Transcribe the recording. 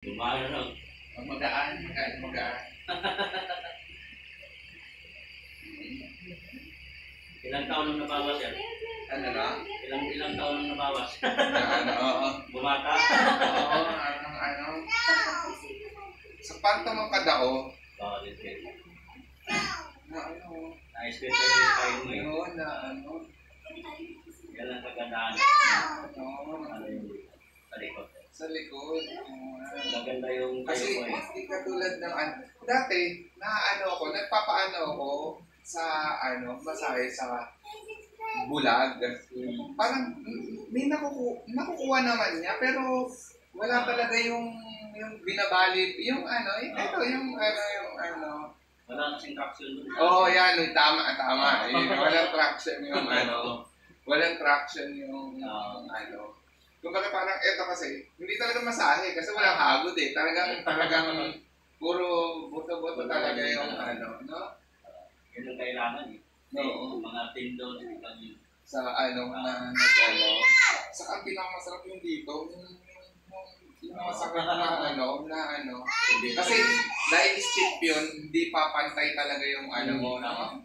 Gumana na. Magaan. Ilang taon nang nabawas yan? Ano na? Ilang taon nang nabawas? Oo. Bumata? Oo, sa pantamang kadao, Oo, dito. na ano, Na-split ko yung style mo eh. yun, na ano, Yan ang kagandaan. Ano yung sa likod. sa likod. Maganda yung tayo Kasi mo eh. hindi katulad ng ano, dati, nagpapaano ako sa masahe sa bulag. Parang may nakukuha naman niya, pero wala talaga yung binabali, yung Wala kasing traction doon. Oo, yan, tama. Walang traction yung walang traction yung Kumbaga parang eto kasi, hindi talaga masahe kasi walang hagod eh. Talagang puro buto-buto talaga yung no? Yun ang kailangan eh. Oo. Mga tindon, yun. Sa Saka ang pinakamasarap yung dito, yung masakit na kasi dahil stiff yun, hindi papantay talaga yung mo, no?